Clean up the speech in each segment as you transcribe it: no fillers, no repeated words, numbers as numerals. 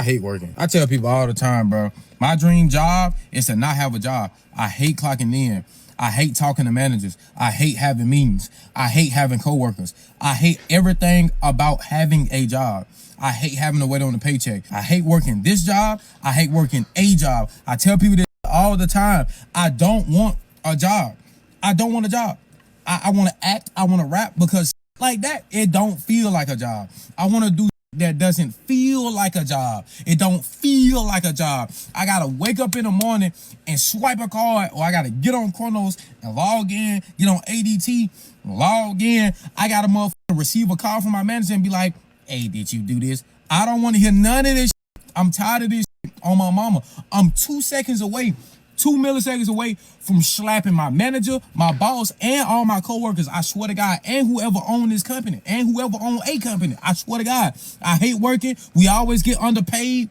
I hate working. I tell people all the time, bro, my dream job is to not have a job. I hate clocking in. I hate talking to managers. I hate having meetings. I hate having coworkers. I hate everything about having a job. I hate having to wait on a paycheck. I hate working this job. I hate working a job. I tell people this all the time. I don't want a job. I don't want a job. I want to act. I want to rap because like that, it don't feel like a job. I want to do that doesn't feel like a job. It don't feel like a job. I gotta wake up in the morning and swipe a card, or I gotta get on Chronos and log in, get on ADT, log in. I gotta motherfucker receive a call from my manager and be like, hey, did you do this? I don't want to hear none of this shit. I'm tired of this shit on my mama. I'm 2 seconds away, 2 milliseconds away from slapping my manager, my boss, and all my coworkers. I swear to God, and whoever owned this company, and whoever owned a company. I swear to God, I hate working. We always get underpaid.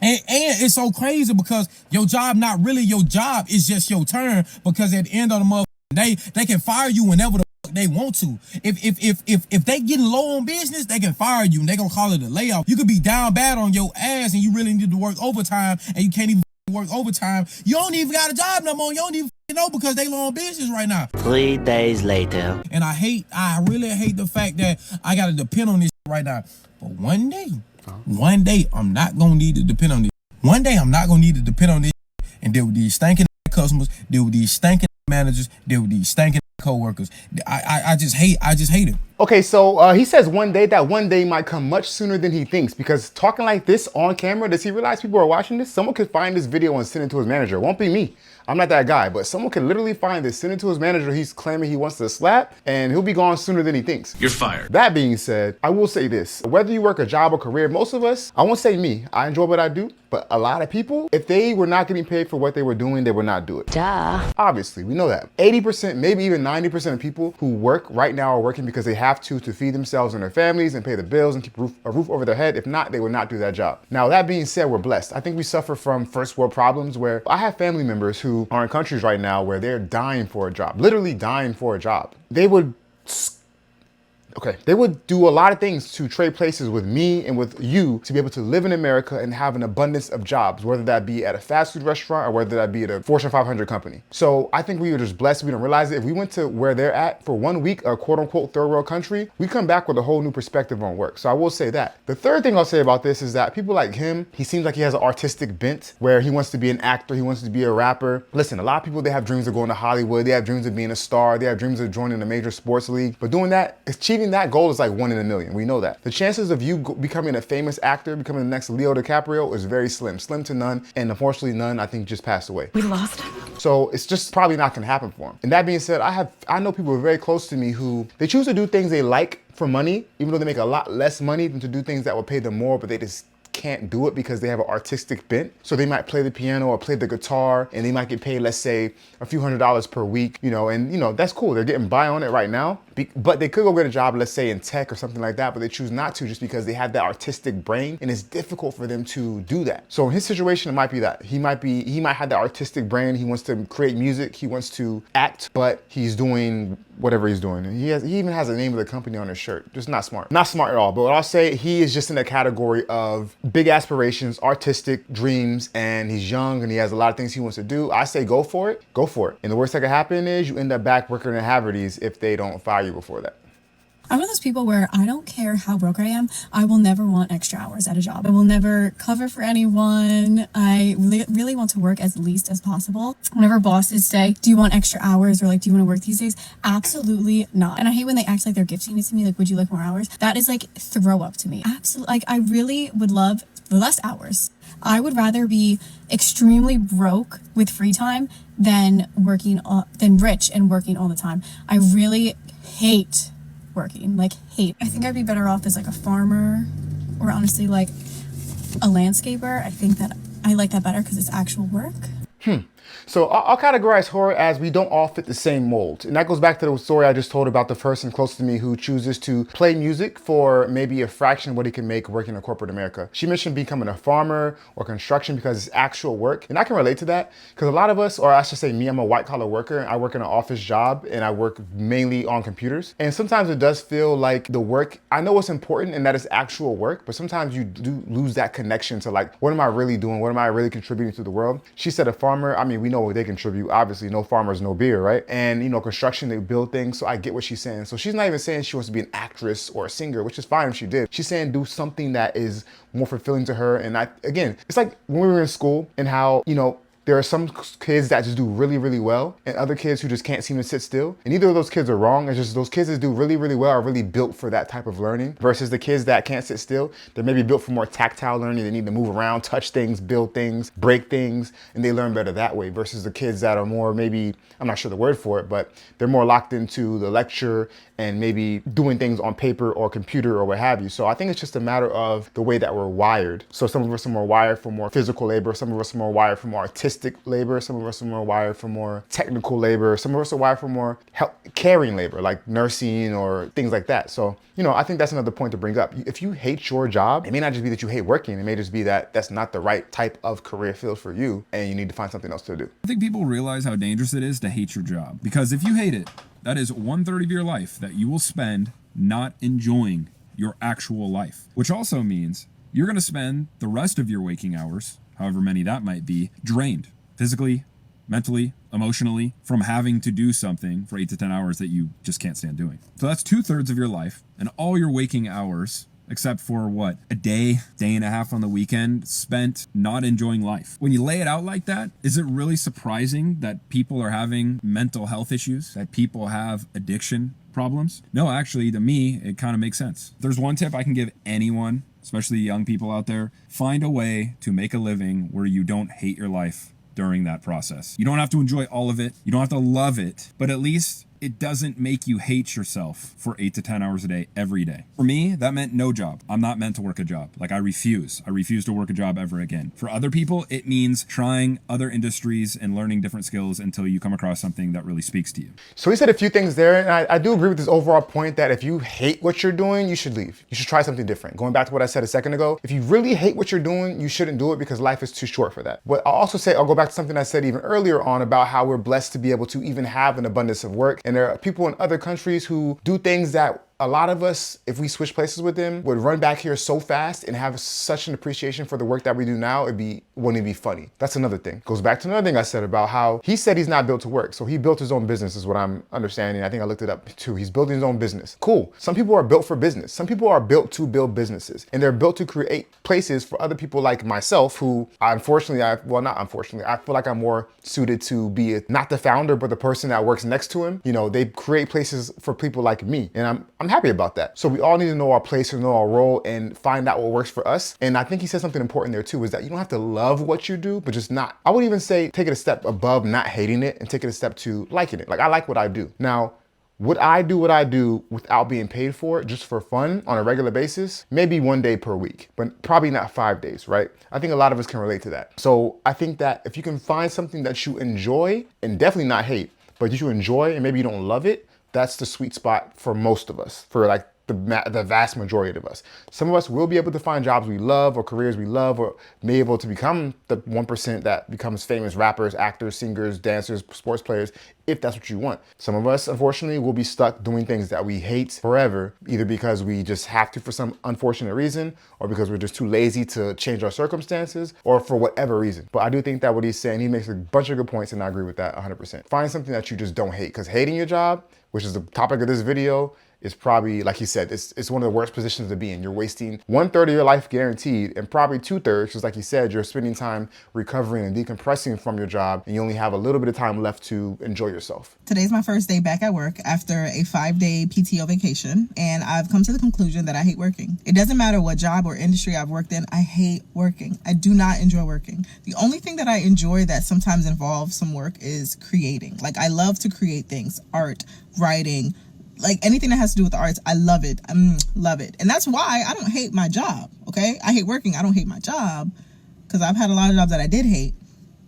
And it's so crazy because your job not really your job. It's just your turn, because at the end of the month, they can fire you whenever the fuck they want to. If they getting low on business, they can fire you and they gonna call it a layoff. You could be down bad on your ass and you really need to work overtime and you can't even work overtime. You don't even got a job no more. You don't even know because they low on business right now. 3 days later. And I really hate the fact that I gotta depend on this right now. But one day, I'm not gonna need to depend on this. One day, I'm not gonna need to depend on this and deal with these stinking customers, deal with these stinking managers, deal with these stinking co-workers. I just hate it. Okay, so he says one day, that one day might come much sooner than he thinks, because talking like this on camera, does he realize people are watching this? Someone could find this video and send it to his manager. It won't be me. I'm not that guy, but someone could literally find this, send it to his manager he's claiming he wants to slap, and he'll be gone sooner than he thinks. You're fired. That being said, I will say this. Whether you work a job or career, most of us, I won't say me, I enjoy what I do, but a lot of people, if they were not getting paid for what they were doing, they would not do it. Duh. Obviously, we know that. 80%, maybe even 90% of people who work right now are working because they have to feed themselves and their families and pay the bills and keep a roof over their head. If not, they would not do that job. Now, that being said, we're blessed. I think we suffer from first world problems where I have family members who are in countries right now where they're dying for a job, literally dying for a job. They would do a lot of things to trade places with me and with you to be able to live in America and have an abundance of jobs, whether that be at a fast food restaurant or whether that be at a Fortune 500 company. So I think we were just blessed. We don't realize it. If we went to where they're at for 1 week, a quote unquote third world country, we come back with a whole new perspective on work. So I will say that. The third thing I'll say about this is that people like him, he seems like he has an artistic bent where he wants to be an actor, he wants to be a rapper. Listen, a lot of people, they have dreams of going to Hollywood, they have dreams of being a star, they have dreams of joining a major sports league, but doing that, achieving that goal is like 1 in a million. We know that. The chances of you becoming a famous actor, becoming the next Leo DiCaprio is very slim to none. And unfortunately, none, I think, just passed away. We lost him. So it's just probably not gonna happen for him. And that being said, I know people who are very close to me who they choose to do things they like for money, even though they make a lot less money than to do things that will pay them more, but they just can't do it because they have an artistic bent. So they might play the piano or play the guitar and they might get paid, let's say, a few $100s per week, and that's cool. They're getting by on it right now, but they could go get a job, let's say in tech or something like that, but they choose not to just because they have that artistic brain and it's difficult for them to do that. So in his situation, it might be that. He might have that artistic brain. He wants to create music. He wants to act, but he's doing whatever he's doing. And he even has the name of the company on his shirt. Just not smart. Not smart at all. But what I'll say, he is just in a category of big aspirations, artistic dreams, and he's young and he has a lot of things he wants to do. I say go for it. Go for it. And the worst that could happen is you end up back working at Haverty's if they don't fire you before that. I'm one of those people where I don't care how broke I am. I will never want extra hours at a job. I will never cover for anyone. I really want to work as least as possible. Whenever bosses say, do you want extra hours, or like, do you want to work these days? Absolutely not. And I hate when they act like they're gifting it to me. Like, would you like more hours? That is like throw up to me. Absolutely. Like, I really would love less hours. I would rather be extremely broke with free time than rich and working all the time. I really hate working, hate. I think I'd be better off as like a farmer, or honestly like a landscaper. I think that I like that better because it's actual work. So I'll categorize horror as we don't all fit the same mold. And that goes back to the story I just told about the person close to me who chooses to play music for maybe a fraction of what he can make working in corporate America. She mentioned becoming a farmer or construction because it's actual work. And I can relate to that because a lot of us, or I should say me, I'm a white collar worker. I work in an office job and I work mainly on computers. And sometimes it does feel like the work, I know it's important and that it's actual work, but sometimes you do lose that connection to like, what am I really doing? What am I really contributing to the world? She said a farmer, I mean, we know what they contribute. Obviously, no farmers, no beer, right? And, you know, construction, they build things. So I get what she's saying. So she's not even saying she wants to be an actress or a singer, which is fine if she did. She's saying do something that is more fulfilling to her. And again, it's like when we were in school and how, you know, there are some kids that just do really, really well and other kids who just can't seem to sit still. And neither of those kids are wrong. It's just those kids that do really, really well are really built for that type of learning versus the kids that can't sit still. They're maybe built for more tactile learning. They need to move around, touch things, build things, break things, and they learn better that way versus the kids that are more maybe, I'm not sure the word for it, but they're more locked into the lecture and maybe doing things on paper or computer or what have you. So I think it's just a matter of the way that we're wired. So some of us are more wired for more physical labor. Some of us are more wired for more artistic labor. Some of us are more wired for more technical labor. Some of us are wired for more caring labor, like nursing or things like that. So, you know, I think that's another point to bring up. If you hate your job, it may not just be that you hate working. It may just be that that's not the right type of career field for you and you need to find something else to do. I think people realize how dangerous it is to hate your job because if you hate it, that is 1/3 of your life that you will spend not enjoying your actual life, which also means you're going to spend the rest of your waking hours, however many that might be, drained physically, mentally, emotionally from having to do something for 8 to 10 hours that you just can't stand doing. So that's 2/3 of your life and all your waking hours, except for what, a day and a half on the weekend spent not enjoying life. When you lay it out like that, is it really surprising that people are having mental health issues, that people have addiction problems? No, actually, to me, it kind of makes sense. There's one tip I can give anyone, especially young people out there: find a way to make a living where you don't hate your life during that process. You don't have to enjoy all of it. You don't have to love it, but at least it doesn't make you hate yourself for 8 to 10 hours a day, every day. For me, that meant no job. I'm not meant to work a job. Like I refuse to work a job ever again. For other people, it means trying other industries and learning different skills until you come across something that really speaks to you. So he said a few things there, and I do agree with his overall point that if you hate what you're doing, you should leave. You should try something different. Going back to what I said a second ago, if you really hate what you're doing, you shouldn't do it because life is too short for that. But I'll also say, I'll go back to something I said even earlier on about how we're blessed to be able to even have an abundance of work. And there are people in other countries who do things that a lot of us, if we switch places with them, would run back here so fast and have such an appreciation for the work that we do now, wouldn't it be funny? That's another thing. Goes back to another thing I said about how he said he's not built to work. So he built his own business is what I'm understanding. I think I looked it up too. He's building his own business. Cool. Some people are built for business. Some people are built to build businesses and they're built to create places for other people like myself who I feel like I'm more suited to be not the founder, but the person that works next to him. You know, they create places for people like me and I'm happy about that. So we all need to know our place and know our role and find out what works for us. And I think he said something important there too, is that you don't have to love what you do, but just not, I would even say take it a step above not hating it and take it a step to liking it. Like I like what I do. Now, would I do what I do without being paid for it, just for fun on a regular basis? Maybe 1 day per week, but probably not 5 days, right? I think a lot of us can relate to that. So I think that if you can find something that you enjoy and definitely not hate, but you enjoy and maybe you don't love it, that's the sweet spot for most of us, for like the vast majority of us. Some of us will be able to find jobs we love or careers we love or be able to become the 1% that becomes famous rappers, actors, singers, dancers, sports players, if that's what you want. Some of us, unfortunately, will be stuck doing things that we hate forever, either because we just have to for some unfortunate reason or because we're just too lazy to change our circumstances or for whatever reason. But I do think that what he's saying, he makes a bunch of good points and I agree with that 100%. Find something that you just don't hate, because hating your job, which is the topic of this video, is probably, like he said, it's one of the worst positions to be in. You're wasting 1/3 of your life guaranteed and probably 2/3, because like he said, you're spending time recovering and decompressing from your job and you only have a little bit of time left to enjoy yourself. Today's my first day back at work after a 5-day PTO vacation, and I've come to the conclusion that I hate working. It doesn't matter what job or industry I've worked in, I hate working. I do not enjoy working. The only thing that I enjoy that sometimes involves some work is creating. Like I love to create things, art, writing, like anything that has to do with the arts. I love it. Love it. And that's why I don't hate my job. Okay. I hate working. I don't hate my job because I've had a lot of jobs that I did hate.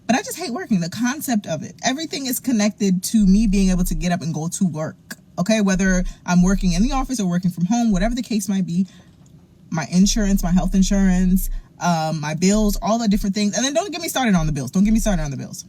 But I just hate working. The concept of it. Everything is connected to me being able to get up and go to work. Okay, whether I'm working in the office or working from home, whatever the case might be, my insurance, my health insurance, my bills, all the different things. And then don't get me started on the bills. Don't get me started on the bills.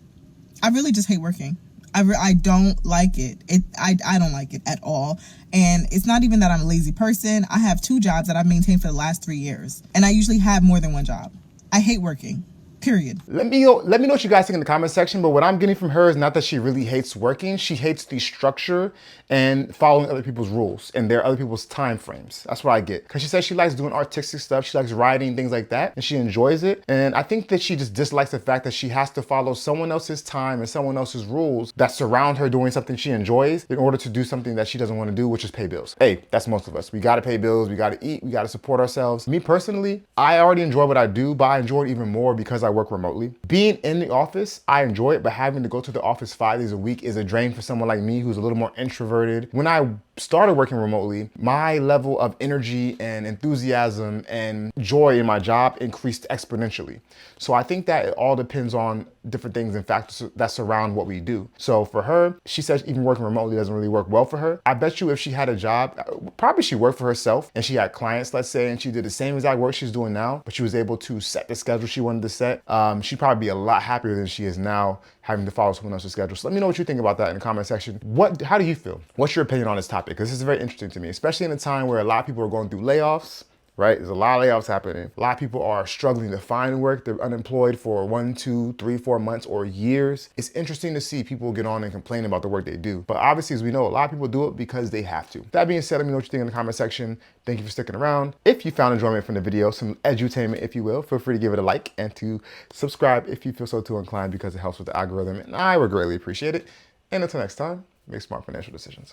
I really just hate working. I don't like it. I don't like it at all. And it's not even that I'm a lazy person. I have 2 jobs that I've maintained for the last 3 years. And I usually have more than 1 job. I hate working. Period. Let me know what you guys think in the comment section, but what I'm getting from her is not that she really hates working. She hates the structure and following other people's rules and their other people's time frames. That's what I get. Because she says she likes doing artistic stuff. She likes writing, things like that, and she enjoys it. And I think that she just dislikes the fact that she has to follow someone else's time and someone else's rules that surround her doing something she enjoys in order to do something that she doesn't want to do, which is pay bills. Hey, that's most of us. We got to pay bills. We got to eat. We got to support ourselves. Me personally, I already enjoy what I do, but I enjoy it even more because I work remotely. Being in the office, I enjoy it, but having to go to the office 5 days a week is a drain for someone like me who's a little more introverted. When I started working remotely, my level of energy and enthusiasm and joy in my job increased exponentially. So I think that it all depends on different things and factors that surround what we do. So for her, she says even working remotely doesn't really work well for her. I bet you if she had a job, probably she worked for herself and she had clients, let's say, and she did the same exact work she's doing now, but she was able to set the schedule she wanted to set. She'd probably be a lot happier than she is now having to follow someone else's schedule. So let me know what you think about that in the comment section. How do you feel? What's your opinion on this topic? Because this is very interesting to me, especially in a time where a lot of people are going through layoffs, right? There's a lot of layoffs happening. A lot of people are struggling to find work. They're unemployed for 1, 2, 3, 4 months or years. It's interesting to see people get on and complain about the work they do. But obviously, as we know, a lot of people do it because they have to. That being said, let me know what you think in the comment section. Thank you for sticking around. If you found enjoyment from the video, some edutainment, if you will, feel free to give it a like and to subscribe if you feel so too inclined because it helps with the algorithm and I would greatly appreciate it. And until next time, make smart financial decisions.